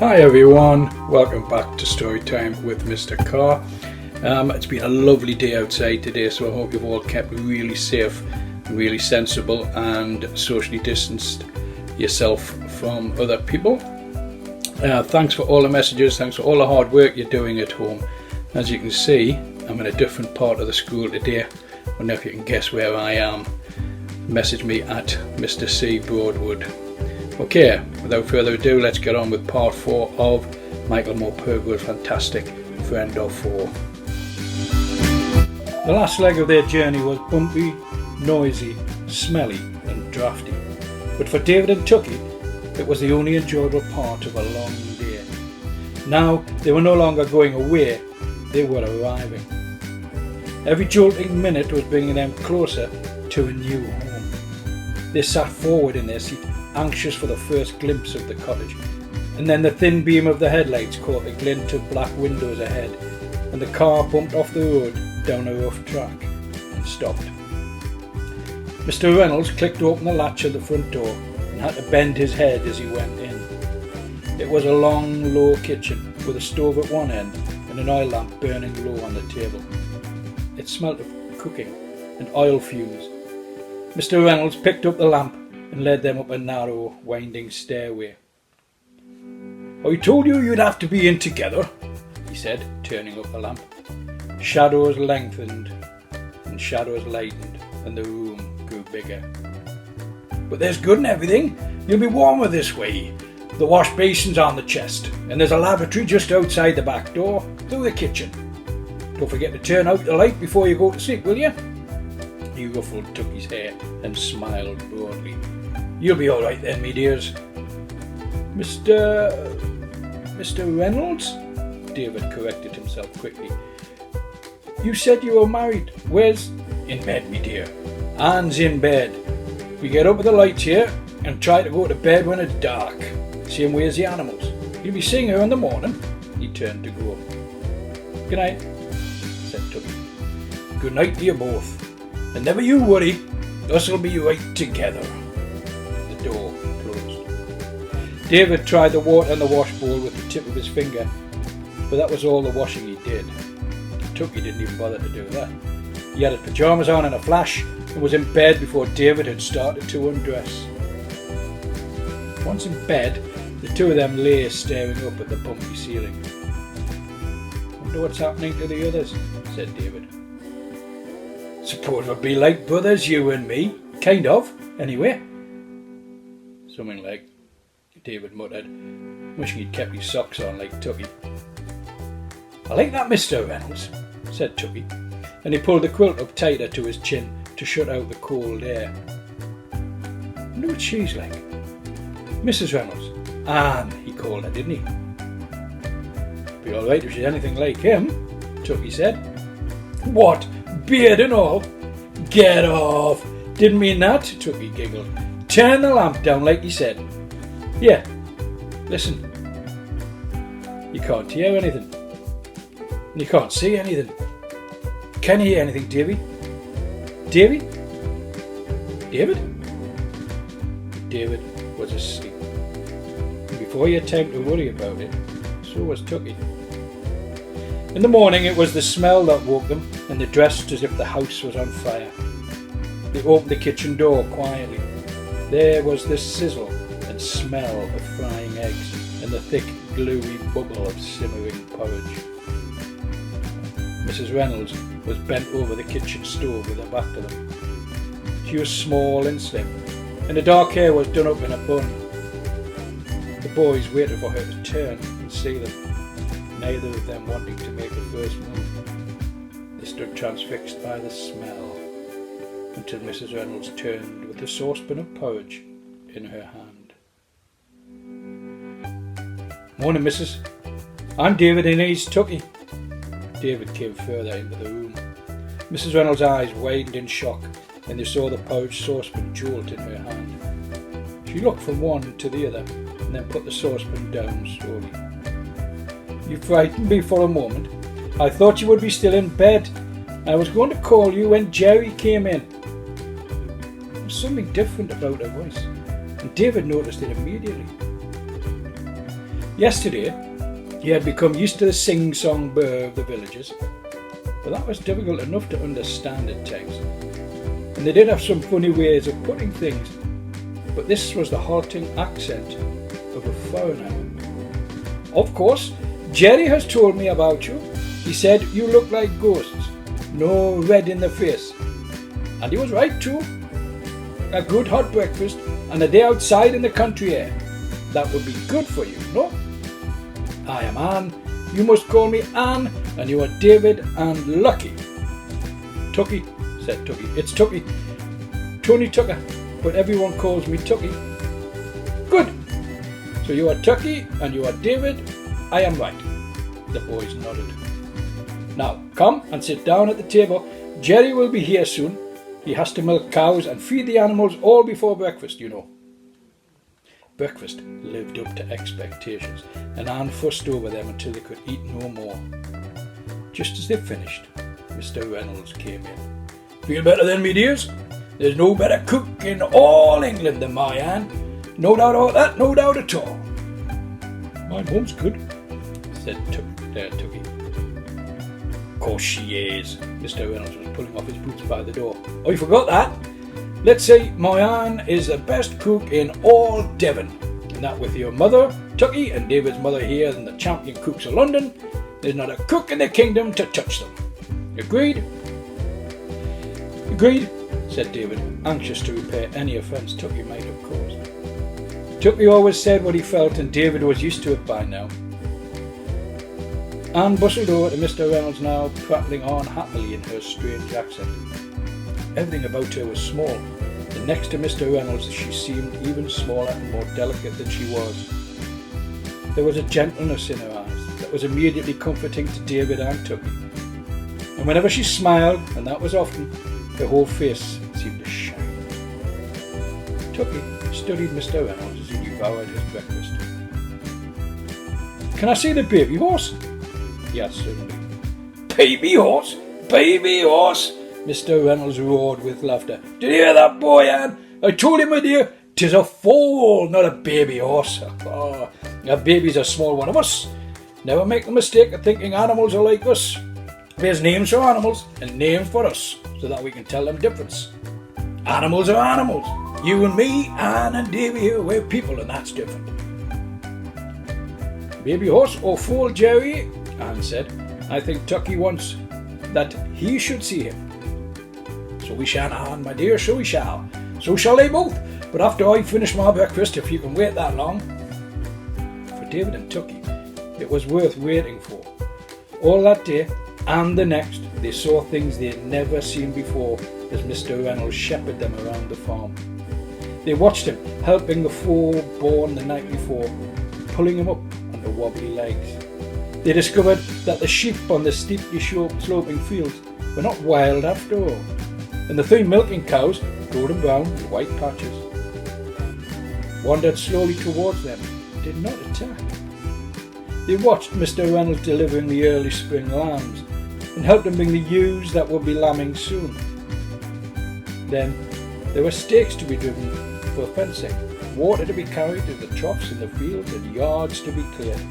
Hi everyone, welcome back to Storytime with Mr. Carr. It's been a lovely day outside today, so I hope you've all kept really safe and really sensible and socially distanced yourself from other people. Thanks for all the messages, thanks for all the hard work you're doing at home. As you can see, I'm in a different part of the school today. I don't know if you can guess where I am. Message me at Mr. C. Broadwood. Okay, without further ado, let's get on with part 4 of Michael Morpurgo's fantastic Friend of Four. The last leg of their journey was bumpy, noisy, smelly and drafty. But for David and Tucky, it was the only enjoyable part of a long day. Now they were no longer going away, they were arriving. Every jolting minute was bringing them closer to a new home. They sat forward in their seat, anxious for the first glimpse of the cottage, and then the thin beam of the headlights caught the glint of black windows ahead, and the car bumped off the road down a rough track and stopped. Mr. Reynolds clicked open the latch of the front door and had to bend his head as he went in. It was a long, low kitchen with a stove at one end and an oil lamp burning low on the table. It smelt of cooking and oil fumes. Mr. Reynolds picked up the lamp and led them up a narrow, winding stairway. "I told you you'd have to be in together," he said, turning up the lamp. Shadows lengthened and shadows lightened, and the room grew bigger. "But there's good and everything. You'll be warmer this way. The wash basin's on the chest, and there's a lavatory just outside the back door, through the kitchen. Don't forget to turn out the light before you go to sleep, will you?" He ruffled Tucky's hair and smiled broadly. "You'll be all right then, me dears." Mr. Reynolds?" David corrected himself quickly. "You said you were married. Where's—" "In bed, me dear. Anne's in bed. We get up with the lights here and try to go to bed when it's dark. Same way as the animals. You'll be seeing her in the morning." He turned to go. "Good night," said Tucky. "Good night to you both. And never you worry. Us'll be right together." The door closed. David tried the water in the wash bowl with the tip of his finger, but that was all the washing he did. Tucky didn't even bother to do that. He had his pyjamas on in a flash and was in bed before David had started to undress. Once in bed, the two of them lay staring up at the bumpy ceiling. "Wonder what's happening to the others," said David. "Suppose we'll be like brothers, you and me. Kind of, anyway." "Something like," David muttered, wishing he'd kept his socks on like Tucky. "I like that, Mr. Reynolds," said Tucky, and he pulled the quilt up tighter to his chin to shut out the cold air. "I wonder what she's like. Mrs. Reynolds. Anne, he called her, didn't he?" "Be all right if she's anything like him," Tucky said. "What? Beard and all? Get off! Didn't mean that," Tucky giggled. "Turn the lamp down like he said. Yeah, listen. You can't hear anything. And you can't see anything. Can you hear anything, Davy? Davy? David?" David was asleep. And before he had time to worry about it, so was Tucky. In the morning it was the smell that woke them, and they dressed as if the house was on fire. They opened the kitchen door quietly. There was the sizzle and smell of frying eggs and the thick, gluey bubble of simmering porridge. Mrs. Reynolds was bent over the kitchen stove with her back to them. She was small and slim, and the dark hair was done up in a bun. The boys waited for her to turn and see them, neither of them wanting to make the first move. They stood transfixed by the smell until Mrs. Reynolds turned with the saucepan of porridge in her hand. "Morning, missus. I'm David and he's Tucky." David came further into the room. Mrs. Reynolds' eyes widened in shock, and they saw the porridge saucepan jolt in her hand. She looked from one to the other, and then put the saucepan down slowly. "You frightened me for a moment. I thought you would be still in bed. I was going to call you when Jerry came in." There was something different about her voice, and David noticed it immediately. Yesterday, he had become used to the sing-song burr of the villagers, but that was difficult enough to understand at times. And they did have some funny ways of putting things, but this was the halting accent of a foreigner. Of course, Jerry has told me about you. He said you look like ghosts, no red in the face. And he was right too. A good hot breakfast and a day outside in the country air. That would be good for you, no? I am Anne. You must call me Anne, and you are David and Lucky. Tucky, said Tucky. It's Tucky. Tony Tucker, but everyone calls me Tucky. Good. So you are Tucky and you are David. I am right. The boys nodded. Now, come and sit down at the table. Jerry will be here soon. He has to milk cows and feed the animals all before breakfast, you know. Breakfast lived up to expectations, and Anne fussed over them until they could eat no more. Just as they finished, Mr. Reynolds came in. Feel better than me, dears? There's no better cook in all England than my Anne. No doubt about that, no doubt at all. My mum's good, said Tucky. Of course she is. Mr. Reynolds was pulling off his boots by the door. Oh, you forgot that? Let's say my Anne is the best cook in all Devon. And that with your mother, Tucky, and David's mother here and the champion cooks of London, there's not a cook in the kingdom to touch them. Agreed? Agreed, said David, anxious to repair any offence Tucky might have caused. Tucky always said what he felt, and David was used to it by now. Anne bustled over to Mr. Reynolds now, prattling on happily in her strange accent. Everything about her was small, and next to Mr. Reynolds she seemed even smaller and more delicate than she was. There was a gentleness in her eyes that was immediately comforting to David and Tucky. And whenever she smiled, and that was often, her whole face seemed to shine. Tucky studied Mr. Reynolds as he devoured his breakfast. Can I see the baby horse? He asked suddenly. Baby horse? Baby horse? Mr. Reynolds roared with laughter. Did you hear that, boy, Anne? I told you, my dear, 'tis a foal, not a baby horse. Oh, a baby's a small one of us. Never make the mistake of thinking animals are like us. There's names for animals and names for us, so that we can tell them difference. Animals are animals. You and me, Anne and Davy here, we're people, and that's different. Baby horse or foal, Jerry, Anne said. I think Tucky wants that he should see him. So we shall, Anne, my dear, so we shall. So shall they both. But after I finish my breakfast, if you can wait that long. For David and Tucky, it was worth waiting for. All that day and the next, they saw things they had never seen before as Mr. Reynolds shepherded them around the farm. They watched him helping the foal born the night before, pulling him up on the wobbly legs. They discovered that the sheep on the steeply sloping fields were not wild after all, and the 3 milking cows, golden brown with white patches, wandered slowly towards them, did not attack. They watched Mr. Reynolds delivering the early spring lambs and helped him bring the ewes that would be lambing soon. Then there were stakes to be driven for fencing, water to be carried to the troughs in the fields, and yards to be cleared.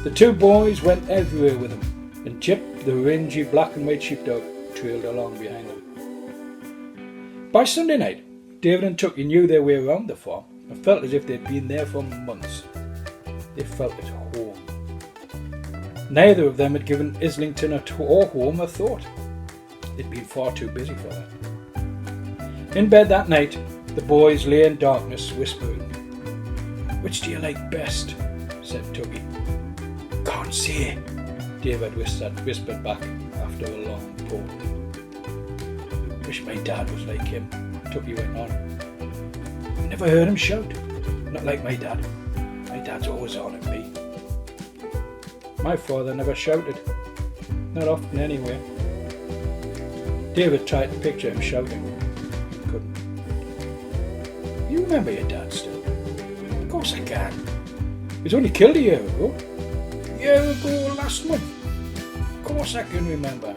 The 2 boys went everywhere with him, and Chip, the rangy black and white sheepdog, trailed along behind them. By Sunday night, David and Tucky knew their way around the farm and felt as if they'd been there for months. They felt at home. Neither of them had given Islington or home a thought. They'd been far too busy for that. In bed that night, the boys lay in darkness, whispering. Which do you like best? Said Tucky. Can't say, David whispered back after a long pause. Wish my dad was like him, Tucky went on. I never heard him shout, not like my dad. My dad's always on at me. My father never shouted, not often anyway. David tried to picture him shouting. He couldn't. You remember your dad still? Of course I can. He was only killed a year ago. A year ago last month. Of course I can remember.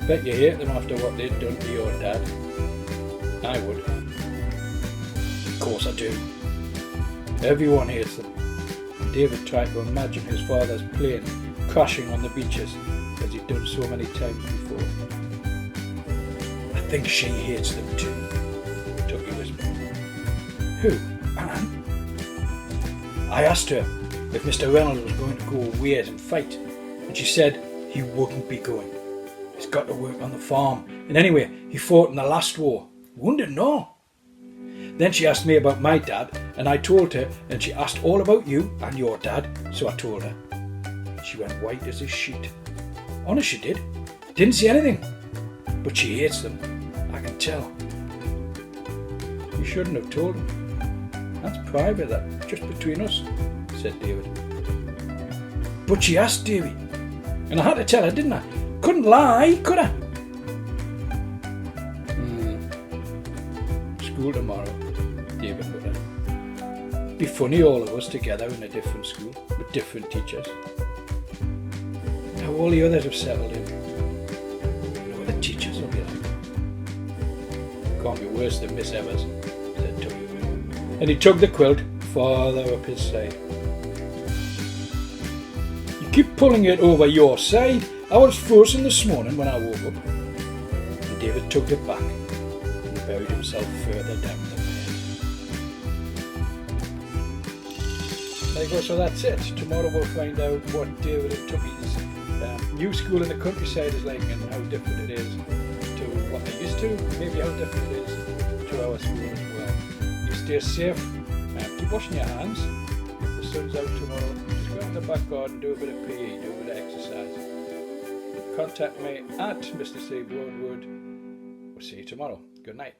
Bet you hate them after what they'd done to your dad. I would. Of course I do. Everyone hates them. and David tried to imagine his father's plane crashing on the beaches as he'd done so many times before. "I think she hates them too," Tucky whispered. "Who? Anne?" "I asked her if Mr. Reynolds was going to go away and fight, and she said he wouldn't be going. He's got to work on the farm, and anyway, he fought in the last war. Wounded and all. Then she asked me about my dad, and I told her, and she asked all about you and your dad, so I told her. She went white as a sheet. Honest she did. Didn't say anything. But she hates them. I can tell." "You shouldn't have told him. That's private, that just between us," said David. "But she asked, Davy. And I had to tell her, didn't I? Couldn't lie, could I?" "School tomorrow," David muttered. "Be funny, all of us together in a different school, with different teachers. Now all the others have settled in. I know what the teachers will be like." "Can't be worse than Miss Evers," said Tucky. And he tugged the quilt farther up his side. "You keep pulling it over your side. I was frozen this morning when I woke up." And David tugged it back and buried himself further down the bed. There you go, so that's it. Tomorrow we'll find out what David and Tucky's new school in the countryside is like, and how different it is to what they used to, maybe how different it is to our school as well. You stay safe, keep washing your hands. If the sun's out tomorrow, just go in the back garden, do a bit of PE, do a bit of exercise. Contact me at Mr. C. Broadwood. We'll see you tomorrow. Good night.